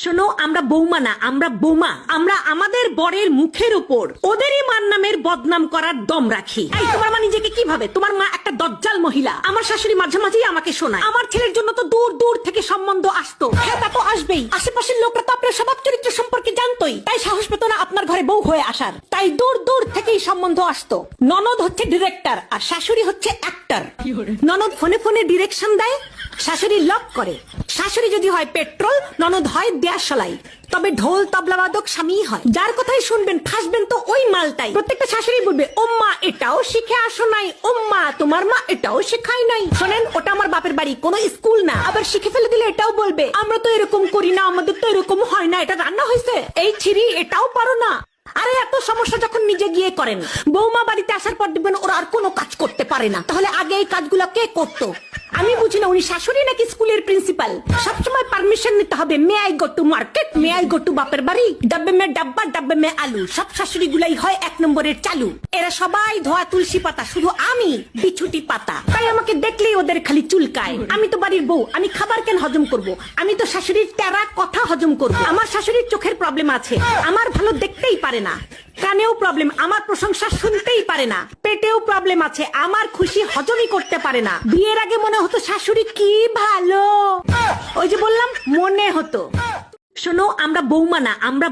শোনো, আমরা বৌমা না, আমরা বোমা। আমরা আমাদের বরের মুখের উপর ওদেরই মার নামের বদনাম করার দম রাখি। এই তোমার মা নিজেকে কি ভাবে? তোমার মা একটা দজ্জাল মহিলা। আমার শাশুড়ি মাঝে মাঝেই আমাকে শোনায় আমার ছেলের জন্য তো দূর দূর থেকে সম্বন্ধ আসতো। হ্যাঁ, তা তো আসবেই। আশেপাশের লোকরা তো আপনার স্বভাব চরিত্র সম্পর্কে জানতোই, তাই সাহস পেত না আপনার ঘরে বউ হয়ে আসার। তাই দূর দূর থেকেই সম্বন্ধ আসতো। ননদ হচ্ছে ডিরেক্টর আর শাশুড়ি হচ্ছে অ্যাক্টর। ননদ ফোনে ফোনে ডিরেকশন দেয়, শাশুড়ি লক করে। শাশুড়ি যদি হয় পেট্রোল, ননদ হয় দেয়াশলাই। তবে ঢোল তবলাবাদক স্বামী হয়। যার কথাই শুনবেন ফাঁসবেন তো ওই মালটাই। প্রত্যেকটা শাশুড়ি বলবে, ওম্মা এটাও শিখে আসো নাই, ওম্মা তোমার মা এটাও শেখায় নাই। শোনেন, ওটা আমার বাপের বাড়ি, কোনো স্কুল না। আবার শিখে ফেলে দিলে এটাও বলবে, আমরা তো এরকম করি না, আমাদের তো এরকম হয় না, এটা রান্না হয়েছে, এই ছিরি এটাও পারো না। আরে এত সমস্যা যখন নিজে গিয়ে করেন, বৌমা বাড়িতে আসার পর দেখবেন ওরা আর কোনো কাজ করতে পারে না। তাহলে আগে এই কাজগুলো কে করতো? আমি বুঝি না, উনি শাশুড়ি নাকি স্কুলের প্রিন্সিপাল? সবসময় পারমিশন নিতে হবে। May I go to market, may I go to বাপের বাড়ি, ডাব্বে মে ডাব্বা, ডাব্বে মে আলু। সব শাশুড়ি গুলাই হয় 1 নম্বরের চালু। এরা সবাই ধোয়া তুলসী পাতা, শুধু আমি বিছুটি পাতা। তাই আমাকে দেখলেই ওদের খালি চুলকায়। আমি তো বাড়ির বউ, আমি খাবার কেন হজম করব? আমি তো শাশুড়ির তেরা কথা হজম করব। আমার শাশুড়ির চোখের প্রবলেম আছে, আমার ভালো দেখতেই পারে না। কানেও প্রবলেম, আমার প্রশংসা শুনতেই পারে না। পেটেও প্রবলেম আছে, আমার খুশি হজমই করতে পারে না। বিয়ের আগে মনে হতো শাশুড়ি কি ভালো, ওই যে বললাম মনে হতো। শোনো, আমরা বৌমা না, আমরা